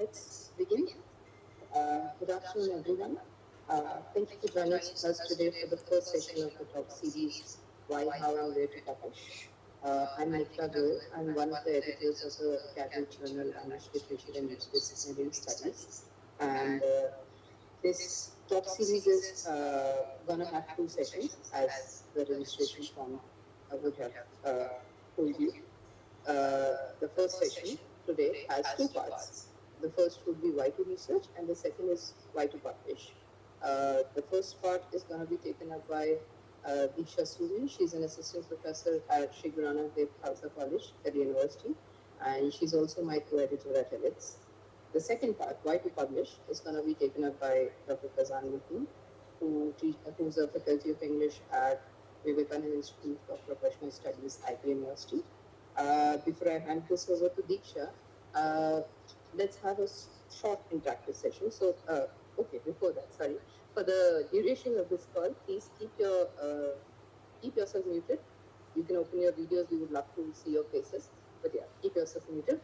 let's begin. Good afternoon, everyone. Thank you for joining us today for the first session of the talk series, Why, How, and Where to Publish. I'm Nikta Goel. I'm one of the editors of the academic journal Language, Literature, and Interdisciplinary Studies. And this talk series is going to have two sessions, as the registration form would have told you. The first session today has two parts. The first would be why to research, and the second is why to publish. The first part is going to be taken up by Diksha Surya. She's an assistant professor at Sri Guru Nanak Dev Khalsa College at the university, and she's also my co-editor at Edits. The second part, why to publish, is going to be taken up by Dr. Kazan Muthu, who's a faculty of English at Vivekananda Institute of Professional Studies, IP University. Before I hand this over to Diksha, uh, let's have a short interactive session. So, okay, before that, sorry, for the duration of this call, please keep yourself muted. You can open your videos. We would love to see your faces, but yeah, keep yourself muted.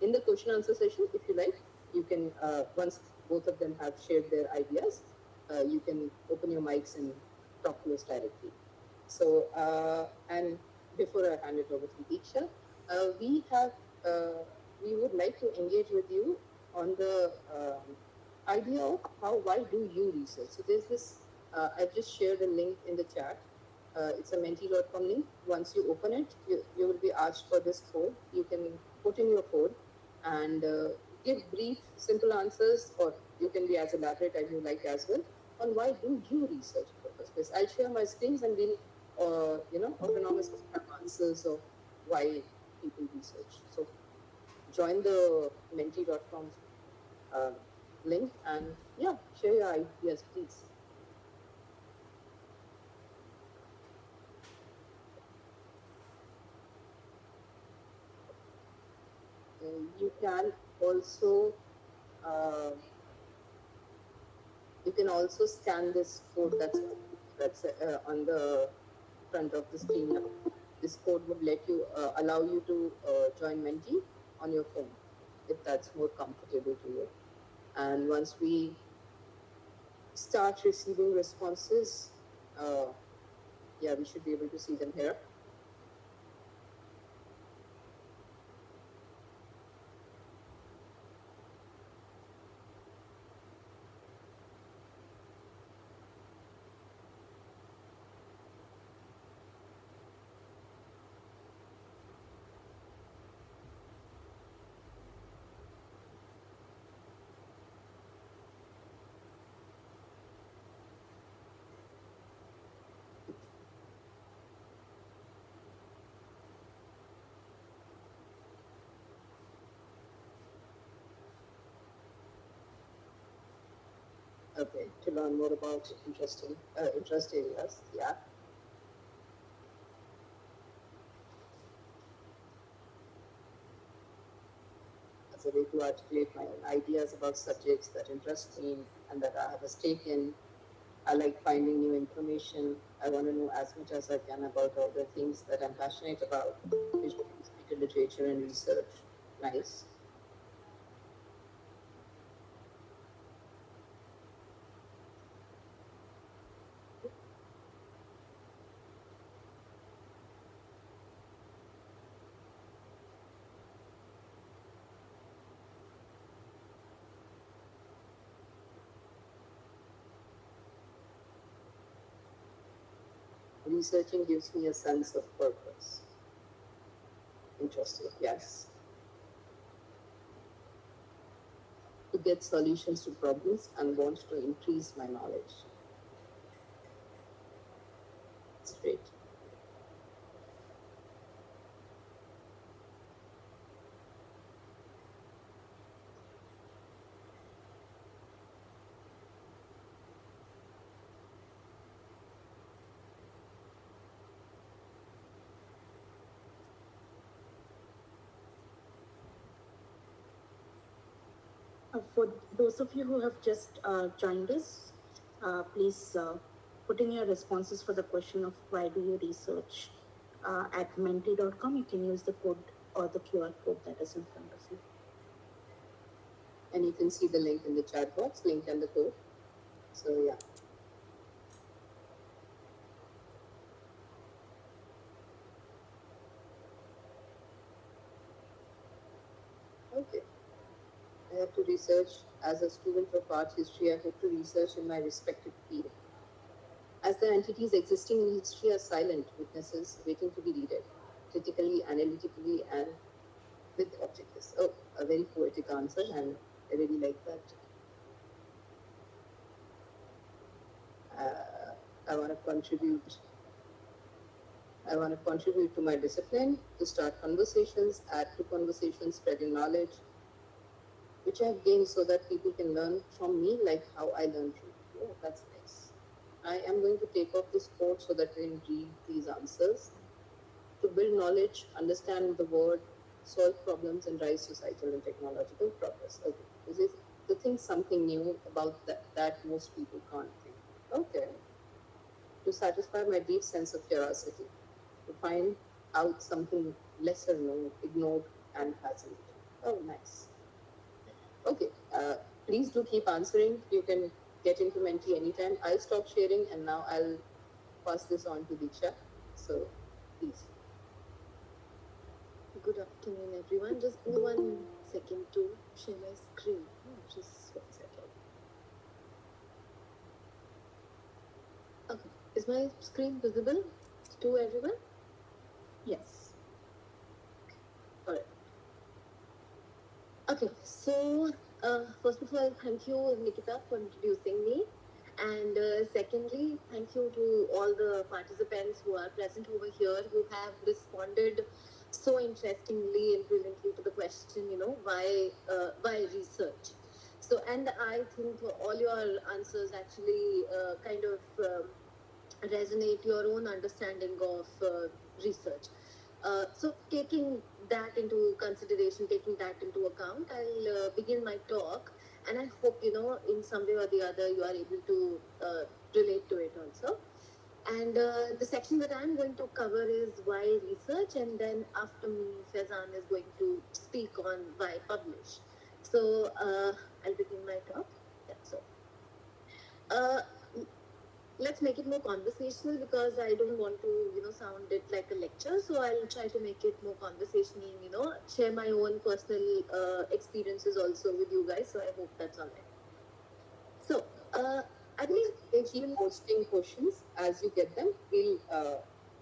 In the question answer session, if you like, you can once both of them have shared their ideas, you can open your mics and talk to us directly. So, and before I hand it over to Diksha, we have we would like to engage with you on the idea of why do you research. So there's this. I've just shared a link in the chat. It's a menti.com link. Once you open it, you will be asked for this code. You can put in your code and give brief, simple answers, or you can be as elaborate as you like as well, on why do you research in the first place. I'll share my screens and we'll, autonomously have answers of why people research. So join the menti.com uh, link and yeah, share your ideas, please. You can also uh, you can also scan this code that's on the front of the screen now. This code would let you allow you to join Menti on your phone if that's more comfortable to you. And once we start receiving responses, uh, yeah, we should be able to see them here. Okay, to learn more about interest areas, yeah. As a way to articulate my own ideas about subjects that interest me and that I have a stake in. I like finding new information. I want to know as much as I can about all the things that I'm passionate about, which brings me to literature and research. Nice. Researching gives me a sense of purpose. Interesting, yes. To get solutions to problems and want to increase my knowledge. It's great. For those of you who have just joined us, please put in your responses for the question of why do you research at menti.com. You can use the code or the QR code that is in front of you. And you can see the link in the chat box, link and the code. So yeah. Okay. I have to research as a student of art history. I have to research in my respective field. As the entities existing in history are silent witnesses waiting to be read critically, analytically, and with objectives. Oh, a very poetic answer, and I really like that. I want to contribute. I want to contribute to my discipline to start conversations, add to conversations, spreading knowledge, which I have gained so that people can learn from me like how I learned from you. Oh, that's nice. I am going to take off this quote so that we can read these answers. To build knowledge, understand the world, solve problems, and drive societal and technological progress. Okay, this is to think something new about that most people can't think. Okay, to satisfy my deep sense of curiosity, to find out something lesser known, ignored, and fascinating. Oh, nice. Okay, please do keep answering. You can get into Menti anytime. I'll stop sharing and now I'll pass this on to Diksha. So, please. Good afternoon, everyone. Just give me 1 second to share my screen. Just 1 second. Okay. Is my screen visible to everyone? Yes. All right. Okay. So, first of all, thank you, Nikita, for introducing me. And secondly, thank you to all the participants who are present over here who have responded so interestingly and brilliantly to the question, why research? So, and I think all your answers actually kind of resonate your own understanding of research. So, taking that into consideration, taking that into account, I'll begin my talk, and I hope in some way or the other you are able to relate to it also. And the section that I'm going to cover is why research, and then after me, Faizan is going to speak on why publish. So I'll begin my talk. Yeah, so. Uh, let's make it more conversational because I don't want to, sound it like a lecture. So I'll try to make it more conversational, share my own personal experiences also with you guys. So I hope that's all right. So I believe They keep posting questions as you get them. We'll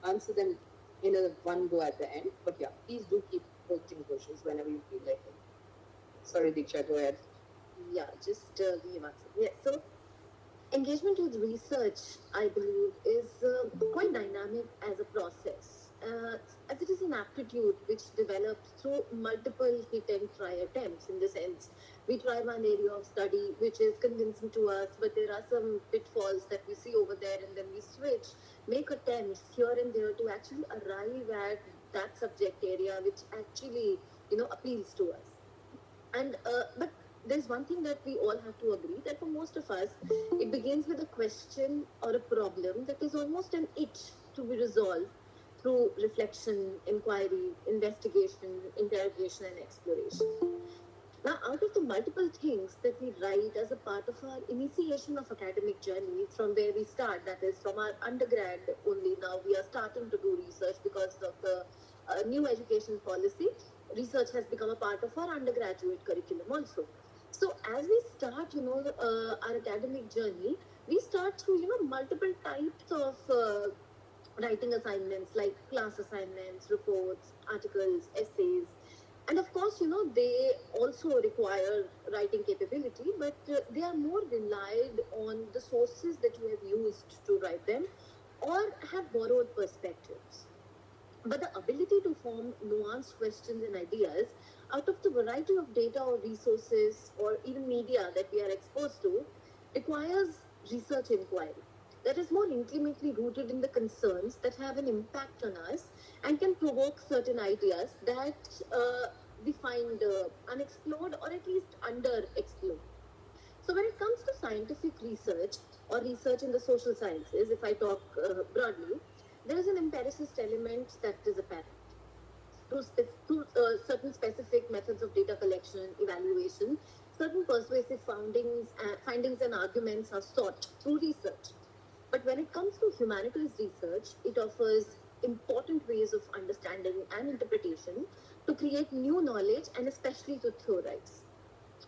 answer them in a one go at the end. But yeah, please do keep posting questions whenever you feel like it. Sorry, Diksha, go ahead. Yeah, just give me 1 second. Yeah, so engagement with research, I believe, is quite dynamic as a process, as it is an aptitude which develops through multiple hit and try attempts. In the sense, we try one area of study which is convincing to us, but there are some pitfalls that we see over there, and then we switch, make attempts here and there to actually arrive at that subject area which actually, appeals to us. And but there's one thing that we all have to agree that for most of us, it begins with a question or a problem that is almost an itch to be resolved through reflection, inquiry, investigation, interrogation, and exploration. Now, out of the multiple things that we write as a part of our initiation of academic journey, from where we start, that is from our undergrad only, now we are starting to do research because of the new education policy. Research has become a part of our undergraduate curriculum also. So as we start, our academic journey, we start through, multiple types of writing assignments like class assignments, reports, articles, essays. And of course, they also require writing capability, but they are more relied on the sources that you have used to write them or have borrowed perspectives. But the ability to form nuanced questions and ideas out of the variety of data or resources or even media that we are exposed to requires research inquiry that is more intimately rooted in the concerns that have an impact on us and can provoke certain ideas that we find unexplored or at least underexplored. So, when it comes to scientific research or research in the social sciences, if I talk broadly, there is an empiricist element that is apparent. Through certain specific methods of data collection, evaluation, certain persuasive findings and arguments are sought through research. But when it comes to humanities research, it offers important ways of understanding and interpretation to create new knowledge and especially to theorize.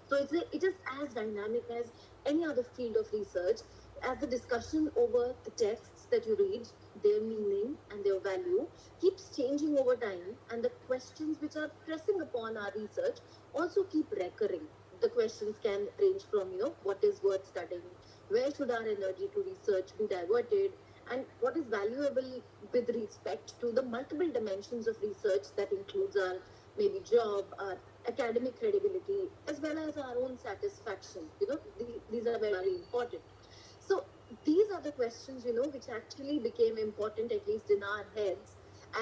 So it is as dynamic as any other field of research, as the discussion over the texts that you read, their meaning and their value keeps changing over time, and the questions which are pressing upon our research also keep recurring. The questions can range from, what is worth studying, where should our energy to research be diverted, and what is valuable with respect to the multiple dimensions of research that includes our maybe job, our academic credibility, as well as our own satisfaction. These are very important. So these are the questions, which actually became important, at least in our heads.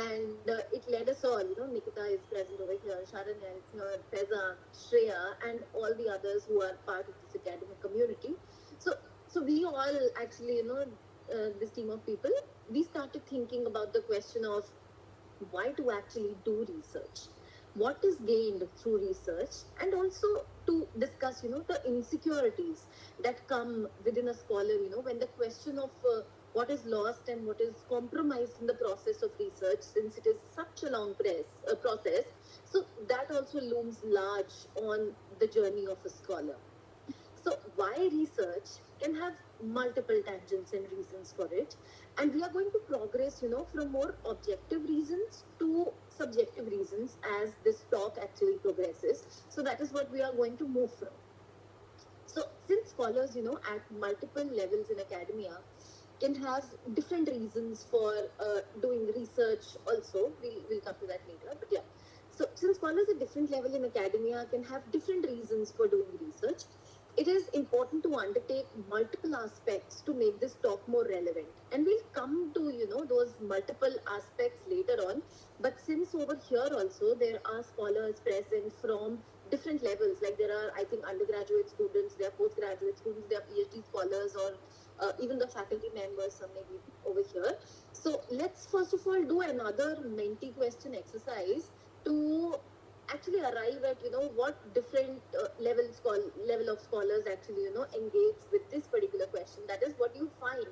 And it led us all, Nikita is present over here, Sharanya is here, Feza, Shreya, and all the others who are part of this academic community. So, so we all actually, this team of people, we started thinking about the question of why to actually do research, what is gained through research, and also to discuss the insecurities that come within a scholar when the question of what is lost and what is compromised in the process of research, since it is such a process. So that also looms large on the journey of a scholar. So why research can have multiple tangents and reasons for it, and we are going to progress, from more objective reasons to subjective reasons as this talk actually progresses. So that is what we are going to move from. So since scholars, at multiple levels in academia can have different reasons for doing research also, we'll come to that later, but yeah. So since scholars at different level in academia can have different reasons for doing research, it is important to undertake multiple aspects to make this talk more relevant. And we'll come to, those multiple aspects later on. But since over here also there are scholars present from different levels, like there are, I think, undergraduate students, there are postgraduate students, there are PhD scholars, or even the faculty members, some may be over here. So let's first of all do another Menti question exercise to actually arrive at what different level of scholars actually engage with this particular question. That is, what you find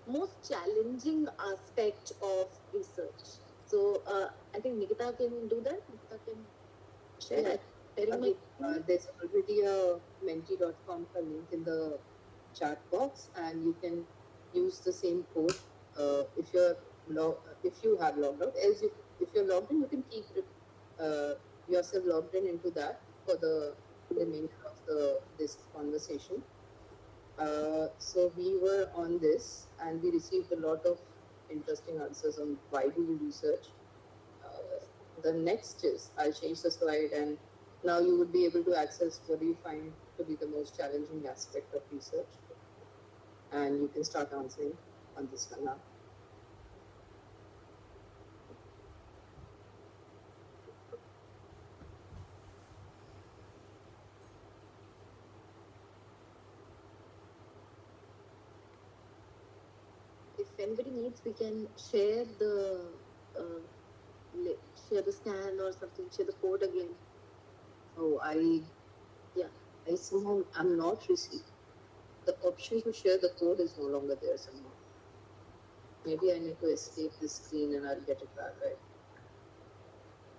most challenging aspect of research. So I think Nikita can do that. Nikita can share that. There's already a menti.com link in the chat box, and you can use the same code if if you have logged out. Else, if you're logged in, you can keep yourself logged in into that for the remainder of this conversation. So we were on this, and we received a lot of interesting answers on why do you research. The next is, I'll change the slide, and now you would be able to access what do you find to be the most challenging aspect of research, and you can start answering on this one now. If anybody needs, we can share uh, share the scan or something, share the code again. Oh, I somehow I'm not received. The option to share the code is no longer there somehow. Maybe I need to escape this screen and I'll get it back, right?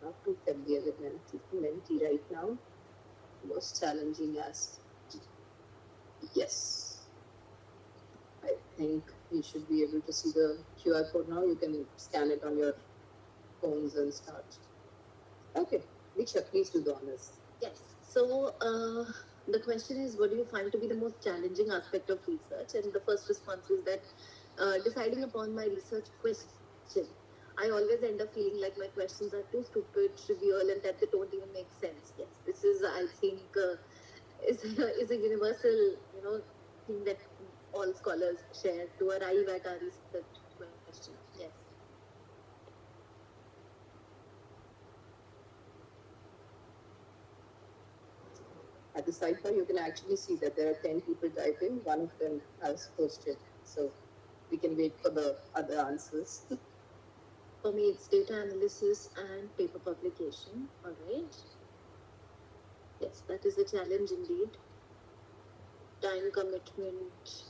Not too familiar with Menti right now. Most challenging as yes. I think you should be able to see the QR code now. You can scan it on your phones and start. Okay, Diksha, please do the honors. Yes. So the question is, what do you find to be the most challenging aspect of research? And the first response is that deciding upon my research question, I always end up feeling like my questions are too stupid, trivial, and that they don't even make sense. Yes, this is, I think, is a universal, thing that all scholars share to arrive at our research question. Yes. At the sidebar, you can actually see that there are 10 people typing. One of them has posted. So we can wait for the other answers. For me, it's data analysis and paper publication. All right. Yes, that is a challenge indeed. Time commitment,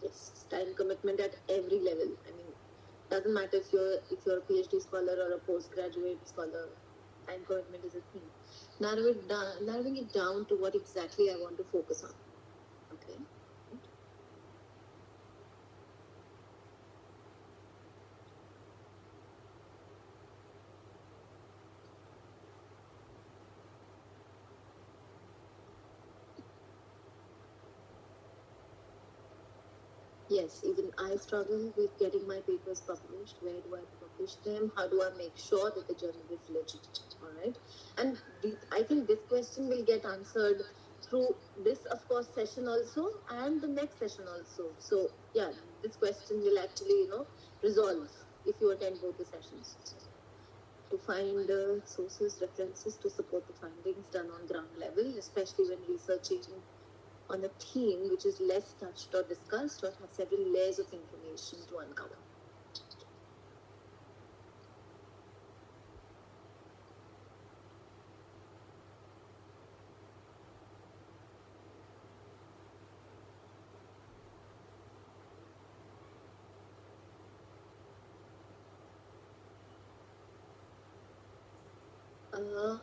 yes, time commitment at every level. I mean, doesn't matter if you're a PhD scholar or a postgraduate scholar, time commitment is a thing. Narrowing it down to what exactly I want to focus on. Okay. Yes, even I struggle with getting my papers published. Where do I publish them? How do I make sure that the journal is legit? All right. And I think this question will get answered through this, of course, session also and the next session also. So, yeah, this question will actually, resolve if you attend both the sessions. So, to find sources, references to support the findings done on ground level, especially when researching on a theme which is less touched or discussed or has several layers of information to uncover.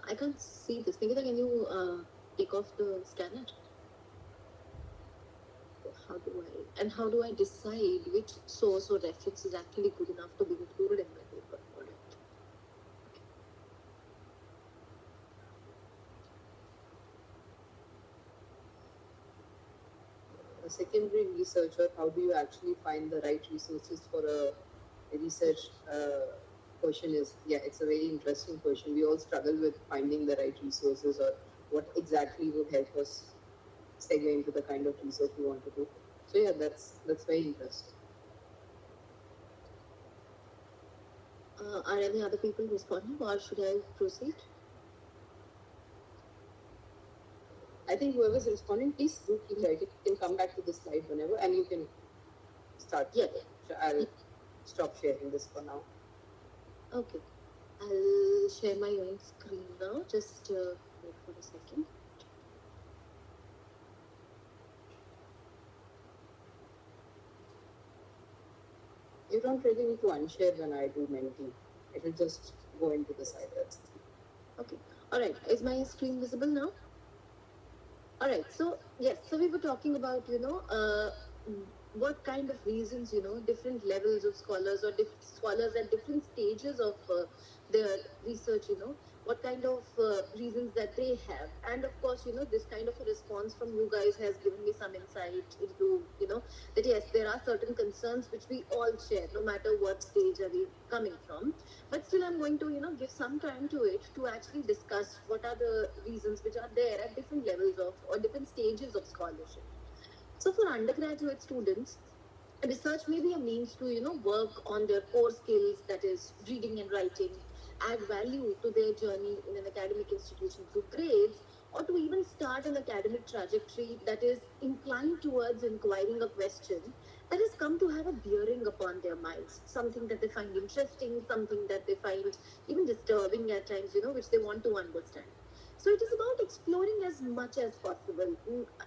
I can't see this. Nikita, can you take off the scanner? How do I decide which source or reference is actually good enough to be included in my paper? All right. A secondary researcher, how do you actually find the right resources for a research question is, yeah, it's a very interesting question. We all struggle with finding the right resources or what exactly would help us segue into the kind of research we want to do. So yeah, that's very interesting. Are any other people responding or should I proceed? I think whoever's responding, please do keep writing. You can come back to the slide whenever and you can start. Yeah. So I'll stop sharing this for now. Okay. I'll share my own screen now. Just wait for a second. You don't really need to unshare when I do Menti. It will just go into the side. Okay. All right. Is my screen visible now? All right. So yes. So we were talking about what kind of reasons different levels of scholars or scholars at different stages of their research what kind of reasons that they have, and of course this kind of a response from you guys has given me some insight into that yes, there are certain concerns which we all share no matter what stage are we coming from, but still I'm going to give some time to it to actually discuss what are the reasons which are there at different levels of or different stages of scholarship. So for undergraduate students, research may be a means to work on their core skills, that is reading and writing, add value to their journey in an academic institution through grades, or to even start an academic trajectory that is inclined towards inquiring a question that has come to have a bearing upon their minds, something that they find interesting, something that they find even disturbing at times, which they want to understand. So it is about exploring as much as possible,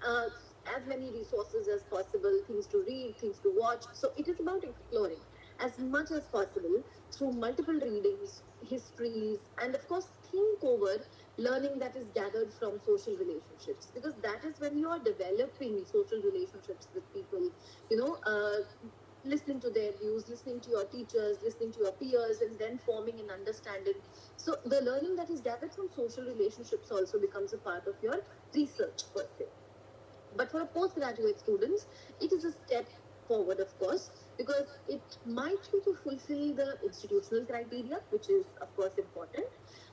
as many resources as possible, things to read, things to watch. So it is about exploring as much as possible through multiple readings, histories, and of course, think over learning that is gathered from social relationships, because that is when you are developing social relationships with people, listening to their views, listening to your teachers, listening to your peers, and then forming an understanding. So the learning that is gathered from social relationships also becomes a part of your research per se. But for a postgraduate students, it is a step forward, of course, because it might be to fulfill the institutional criteria, which is, of course, important,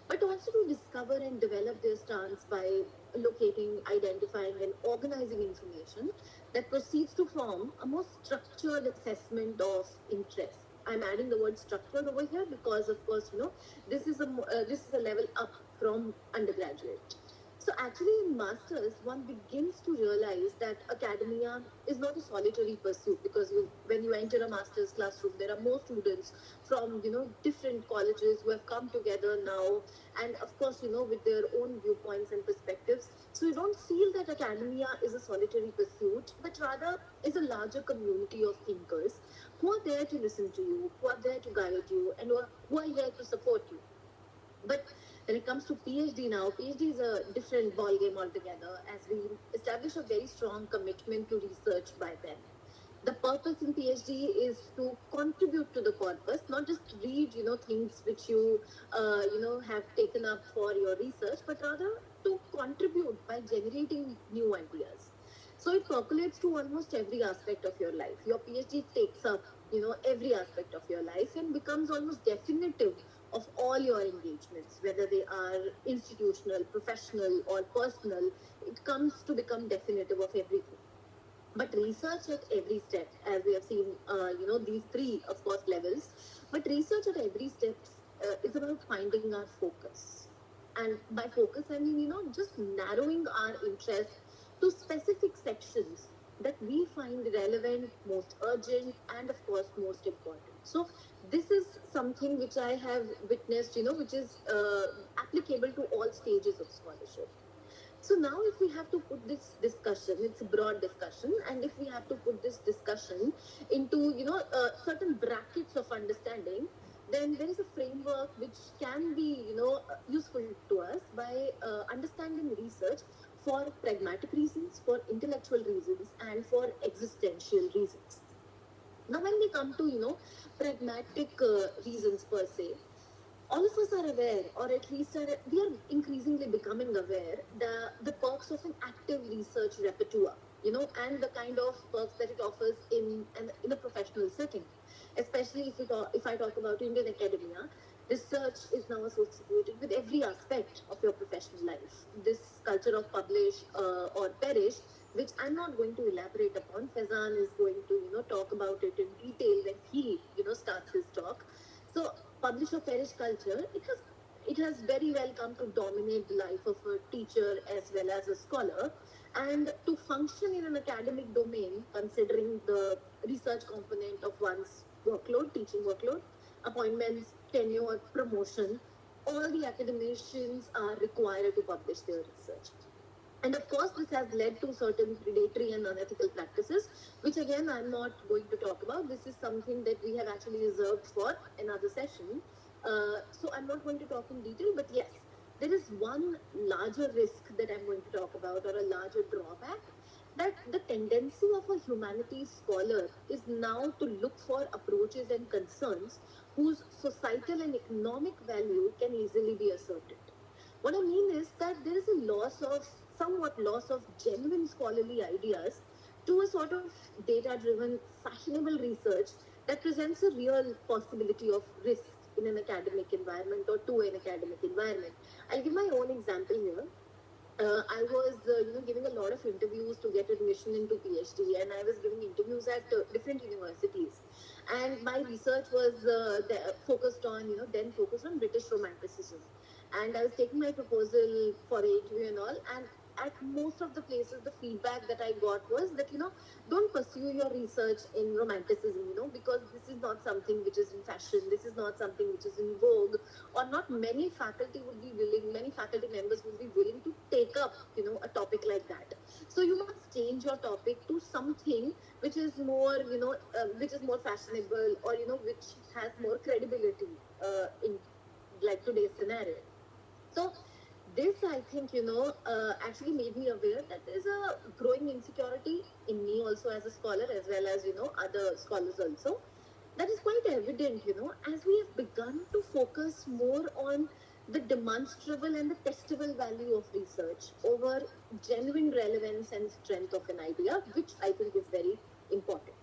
but also to discover and develop their stance by locating, identifying, and organizing information that proceeds to form a more structured assessment of interest. I'm adding the word structured over here because, of course, this is a level up from undergraduate. So actually, in masters, one begins to realize that academia is not a solitary pursuit, because when you enter a master's classroom, there are more students from different colleges who have come together now, and of course, with their own viewpoints and perspectives. So you don't feel that academia is a solitary pursuit, but rather is a larger community of thinkers who are there to listen to you, who are there to guide you, and who are here to support you. But when it comes to PhD now, PhD is a different ball game altogether, as we establish a very strong commitment to research by then. The purpose in PhD is to contribute to the corpus, not just read, things which you, have taken up for your research, but rather to contribute by generating new ideas. So it percolates to almost every aspect of your life. Your PhD takes up, every aspect of your life and becomes almost definitive of all your engagements, whether they are institutional, professional, or personal. It comes to become definitive of everything. But research at every step, as we have seen, these three, of course, levels. But research at every step is about finding our focus. And by focus, I mean, just narrowing our interest to specific sections that we find relevant, most urgent, and of course, most important. So, this is something which I have witnessed, which is applicable to all stages of scholarship. So now, if we have to put this discussion, it's a broad discussion, and if we have to put this discussion into certain brackets of understanding, then there is a framework which can be useful to us by understanding research for pragmatic reasons, for intellectual reasons, and for existential reasons. Now, when we come to pragmatic reasons per se, all of us are aware, or at least we are increasingly becoming aware, the perks of an active research repertoire, and the kind of perks that it offers in a professional setting. Especially if I talk about Indian academia, research is now associated with every aspect of your professional life. This culture of publish or perish, which I'm not going to elaborate upon. Faizan is going to talk about it in detail when he starts his talk. So publish or perish culture, it has very well come to dominate the life of a teacher as well as a scholar. And to function in an academic domain, considering the research component of one's workload, teaching workload, appointments, tenure, promotion, all the academicians are required to publish their research. And of course, this has led to certain predatory and unethical practices, which again I'm not going to talk about. This is something that we have actually reserved for another session. So I'm not going to talk in detail, but yes, there is one larger risk that I'm going to talk about, or a larger drawback, that the tendency of a humanities scholar is now to look for approaches and concerns whose societal and economic value can easily be asserted. What I mean is that there is a somewhat loss of genuine scholarly ideas to a sort of data driven, fashionable research that presents a real possibility of risk in an academic environment or to an academic environment. I'll give my own example here. I was, giving a lot of interviews to get admission into PhD, and I was giving interviews at different universities. And my research was focused on, then focused on British Romanticism. And I was taking my proposal for an interview and all. And at most of the places, the feedback that I got was that, don't pursue your research in Romanticism, because this is not something which is in fashion, this is not something which is in vogue, or not many faculty members would be willing to take up, a topic like that. So you must change your topic to something which is more, which is more fashionable, or, which has more credibility in like today's scenario. So this, I think, actually made me aware that there's a growing insecurity in me also as a scholar, as well as, other scholars also. That is quite evident, as we have begun to focus more on the demonstrable and the testable value of research over genuine relevance and strength of an idea, which I think is very important.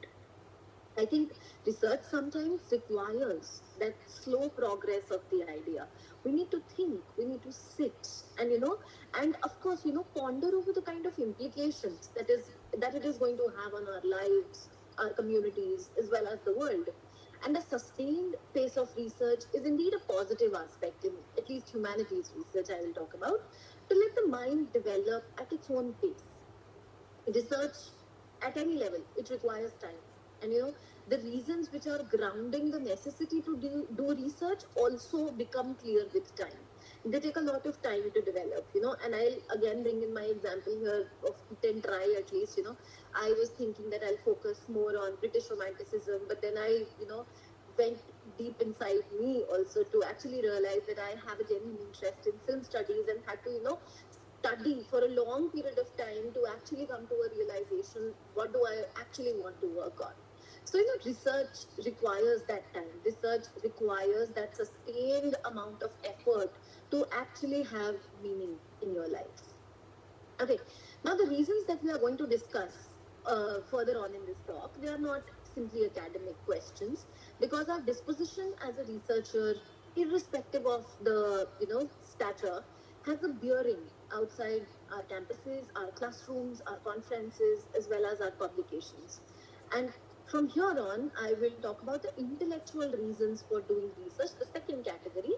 I think research sometimes requires that slow progress of the idea. We need to think, we need to sit, and and of course, ponder over the kind of implications that it is going to have on our lives, our communities, as well as the world. And a sustained pace of research is indeed a positive aspect in at least humanities research I will talk about. To let the mind develop at its own pace. Research at any level, it requires time. And the reasons which are grounding the necessity to do research also become clear with time. They take a lot of time to develop, and I'll again bring in my example here of Eat and Try. At least, I was thinking that I'll focus more on British romanticism, but then I, went deep inside me also to actually realize that I have a genuine interest in film studies, and had to, study for a long period of time to actually come to a realization, what do I actually want to work on. So, research requires that time. Research requires that sustained amount of effort to actually have meaning in your life. Okay, now the reasons that we are going to discuss further on in this talk, they are not simply academic questions, because our disposition as a researcher, irrespective of the stature, has a bearing outside our campuses, our classrooms, our conferences, as well as our publications. And from here on, I will talk about the intellectual reasons for doing research, the second category,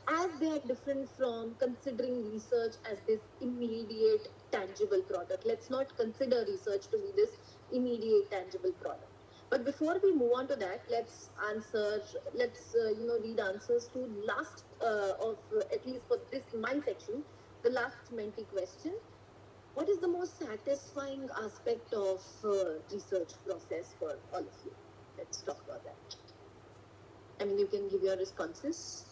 as they are different from considering research as this immediate tangible product. Let's not consider research to be this immediate tangible product. But before we move on to that, let's read answers to last of at least for this my section, the last Menti question. What is the most satisfying aspect of research process for all of you? Let's talk about that. I mean, you can give your responses.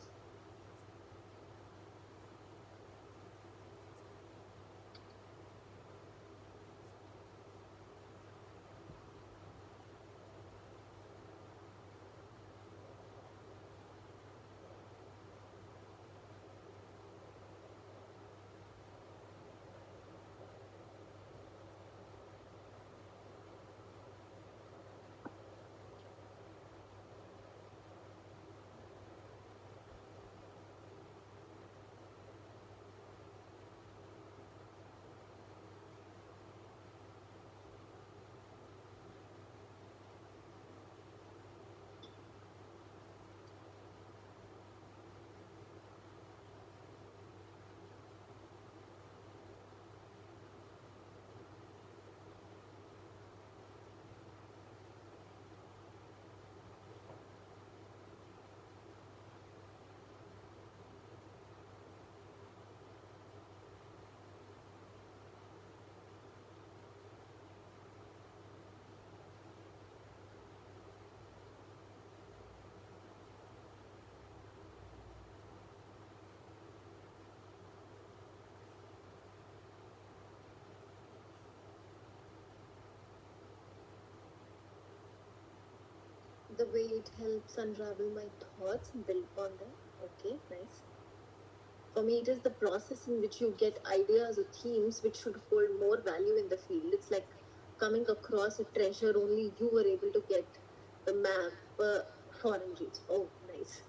The way it helps unravel my thoughts and build on them. Okay, nice. For me, it is the process in which you get ideas or themes which should hold more value in the field. It's like coming across a treasure only you were able to get the map, foreign reach. Oh, nice.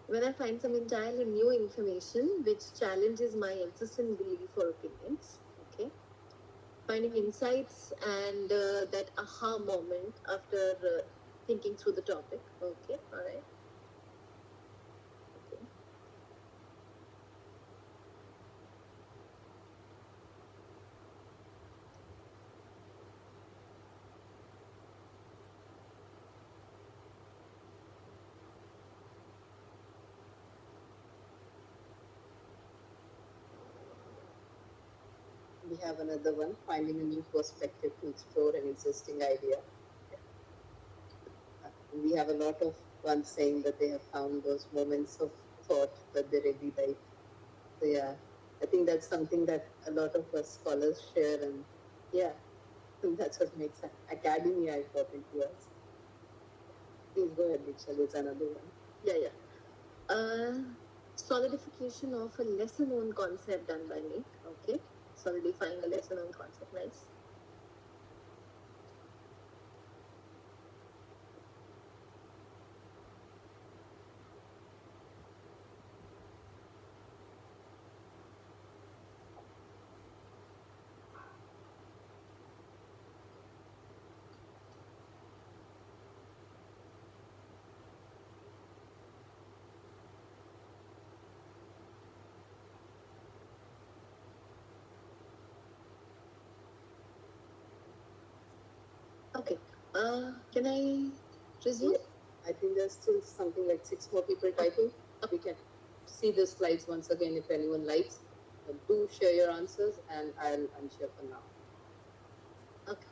When I find some entirely new information which challenges my existing belief or opinions, okay, finding insights and that aha moment after thinking through the topic. Okay, all right. Okay. We have another one, finding a new perspective to explore an existing idea. We have a lot of ones saying that they have found those moments of thought that they really like. So yeah, I think that's something that a lot of us scholars share, and yeah, I think that's what makes academia important to us. Please go ahead, Diksha. It's another one. Yeah, yeah. Solidification of a lesser known concept done by me. Okay. Solidifying a lesser known concept. Nice. Okay. Can I resume? I think there's still something like 6 more people typing. We can see the slides once again if anyone likes. Do share your answers and I'll unshare for now. Okay.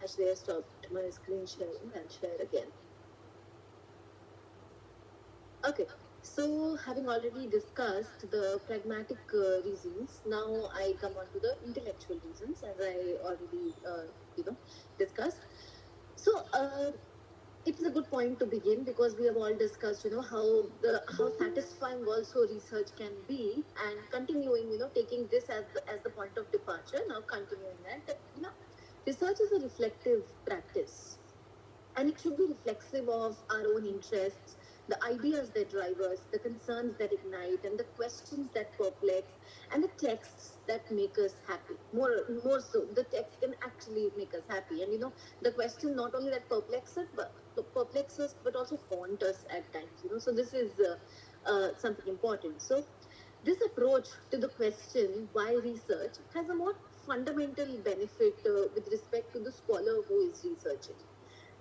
Actually, I stopped my screen sharing. I'll share again. Okay. So, having already discussed the pragmatic reasons, now I come on to the intellectual reasons, as I already, discussed. So, it is a good point to begin because we have all discussed, how satisfying also research can be, and continuing, taking this as the point of departure. Now, continuing that, research is a reflective practice, and it should be reflexive of our own interests, the ideas that drive us, the concerns that ignite, and the questions that perplex, and the texts that make us happy. More so, the text can actually make us happy, and the question not only that perplex us, but also haunt us at times. So this is something important. So this approach to the question why research has a more fundamental benefit with respect to the scholar who is researching.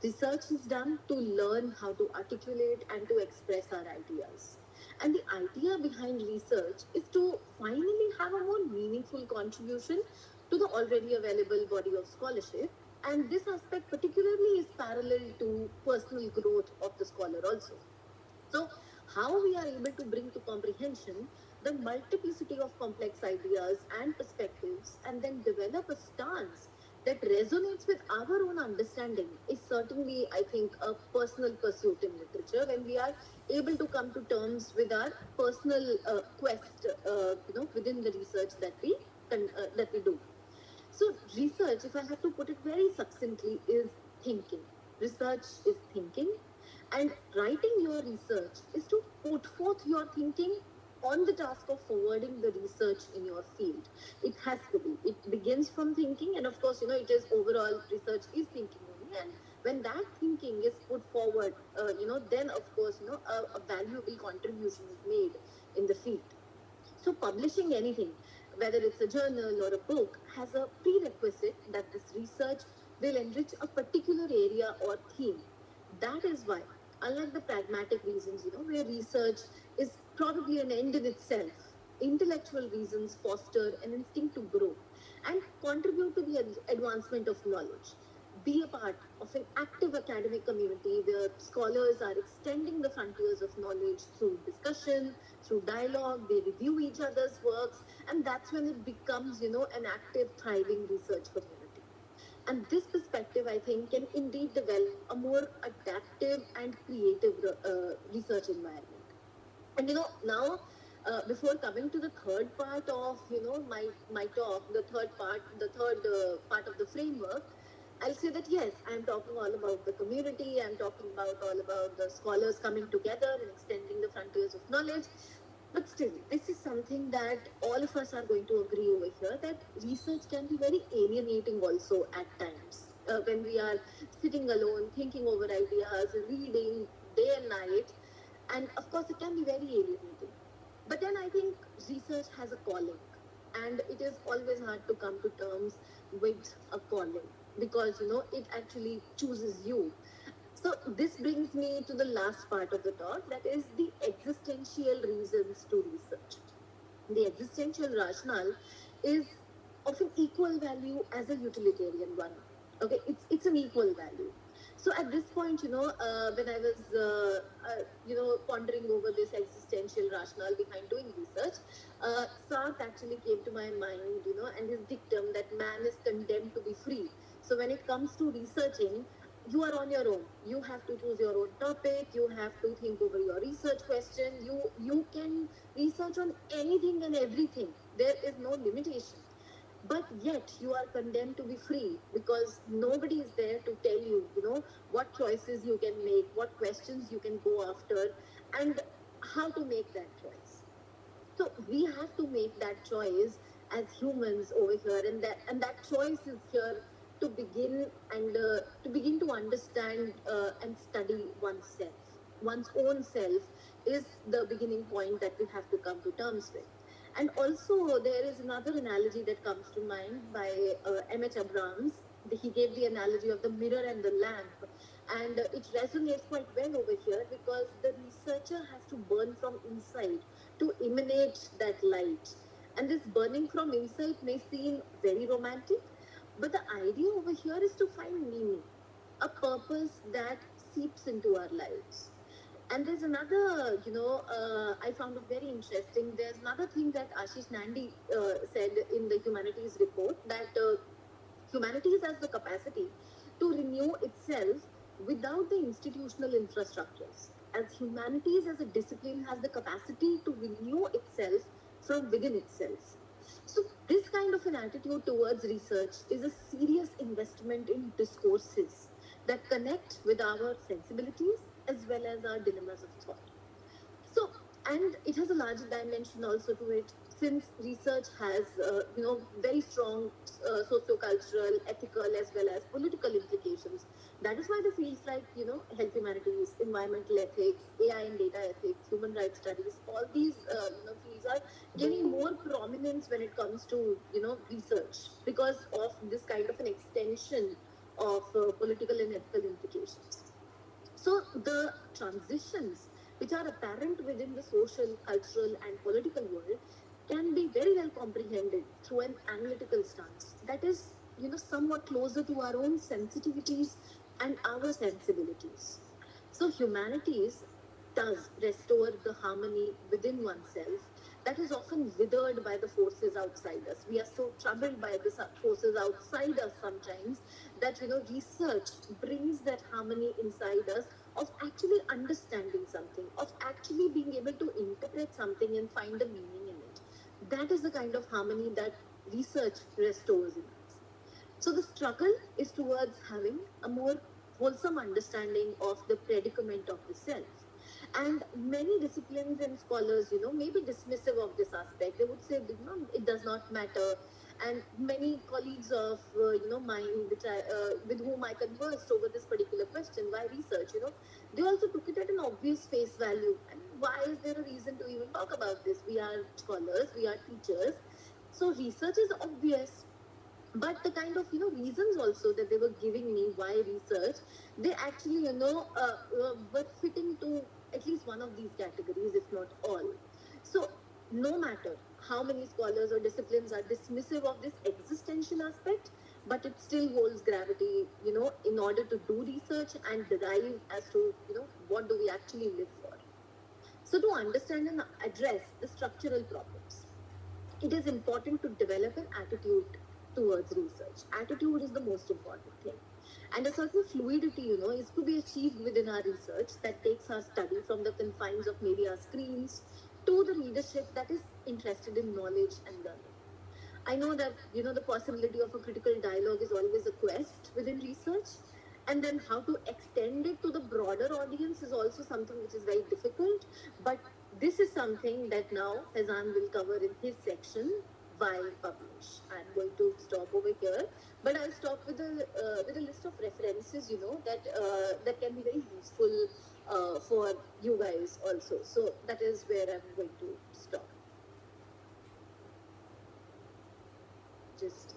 Research is done to learn how to articulate and to express our ideas. And the idea behind research is to finally have a more meaningful contribution to the already available body of scholarship. And this aspect, particularly, is parallel to personal growth of the scholar also. So, how we are able to bring to comprehension the multiplicity of complex ideas and perspectives and then develop a stance that resonates with our own understanding is certainly, I think, a personal pursuit in literature when we are able to come to terms with our personal quest, within the research that we do. So, research, if I have to put it very succinctly, is thinking. Research is thinking, and writing your research is to put forth your thinking on the task of forwarding the research in your field. It has to be. It begins from thinking, and of course, it is overall research is thinking only. And when that thinking is put forward, then of course, a valuable contribution is made in the field. So, publishing anything, whether it's a journal or a book, has a prerequisite that this research will enrich a particular area or theme. That is why, unlike the pragmatic reasons, where research is probably an end in itself, intellectual reasons foster an instinct to grow and contribute to the advancement of knowledge. Be a part of an active academic community where scholars are extending the frontiers of knowledge through discussion, through dialogue, they review each other's works, and that's when it becomes, an active, thriving research community. And this perspective, I think, can indeed develop a more adaptive and creative research environment. And now, before coming to the third part of my talk, the third part of the framework, I'll say that yes, I'm talking all about the community. I'm talking about all about the scholars coming together and extending the frontiers of knowledge. But still, this is something that all of us are going to agree over here, that research can be very alienating also at times. When we are sitting alone, thinking over ideas, reading day and night, and of course it can be very alienating. But then I think research has a calling, and it is always hard to come to terms with a calling because it actually chooses you. So this brings me to the last part of the talk, that is the existential reasons to research. The existential rationale is of an equal value as a utilitarian one. Okay, it's an equal value. So at this point, when I was, pondering over this existential rationale behind doing research, Sartre actually came to my mind, and his dictum that man is condemned to be free. So when it comes to researching, you are on your own. You have to choose your own topic. You have to think over your research question. You can research on anything and everything. There is no limitation. But yet you are condemned to be free because nobody is there to tell you, what choices you can make, what questions you can go after, and how to make that choice. So we have to make that choice as humans over here, and that choice is here to begin and to begin to understand and study oneself. One's own self is the beginning point that we have to come to terms with. And also, there is another analogy that comes to mind by M.H. Abrams. He gave the analogy of the mirror and the lamp, and it resonates quite well over here because the researcher has to burn from inside to emanate that light. And this burning from inside may seem very romantic, but the idea over here is to find meaning, a purpose that seeps into our lives. And there's another, I found it very interesting. There's another thing that Ashish Nandi said in the humanities report, that humanities has the capacity to renew itself without the institutional infrastructures. As humanities as a discipline has the capacity to renew itself from within itself. So, this kind of an attitude towards research is a serious investment in discourses that connect with our sensibilities as well as our dilemmas of thought. So, and it has a larger dimension also to it, since research has, very strong socio-cultural, ethical, as well as political implications. That is why the fields like, health humanities, environmental ethics, AI and data ethics, human rights studies, all these, fields are gaining more prominence when it comes to, research because of this kind of an extension of political and ethical implications. So the transitions which are apparent within the social, cultural, and political world can be very well comprehended through an analytical stance that is, somewhat closer to our own sensitivities and our sensibilities. So humanities does restore the harmony within oneself that is often withered by the forces outside us. We are so troubled by the forces outside us sometimes that, research brings that harmony inside us of actually understanding something, of actually being able to interpret something and find a meaning in it. That is the kind of harmony that research restores in us. So the struggle is towards having a more wholesome understanding of the predicament of the self. And many disciplines and scholars, may be dismissive of this aspect. They would say, it does not matter. And many colleagues of, mine, with whom I conversed over this particular question, why research, they also took it at an obvious face value. And why is there a reason to even talk about this? We are scholars, we are teachers. So research is obvious, but the kind of reasons also that they were giving me why research, they actually were fitting to at least one of these categories, if not all. So no matter how many scholars or disciplines are dismissive of this existential aspect, but it still holds gravity, in order to do research and derive as to what do we actually live for. So to understand and address the structural problems, it is important to develop an attitude towards research. Attitude is the most important thing. And a certain fluidity, is to be achieved within our research that takes our study from the confines of maybe our screens to the readership that is interested in knowledge and learning. I know that, the possibility of a critical dialogue is always a quest within research. And then how to extend it to the broader audience is also something which is very difficult. But this is something that now Hazan will cover in his section, why publish. I'm going to stop over here, but I'll stop with a list of references, that can be very useful for you guys also. So that is where I'm going to stop. Just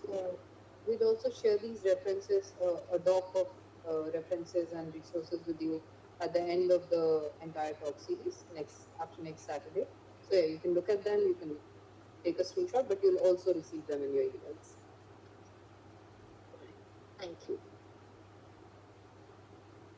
we'll also share these references, a doc of references and resources with you at the end of the entire talk series after next Saturday. So yeah, you can look at them, you can take a screenshot, but you'll also receive them in your emails. Thank you.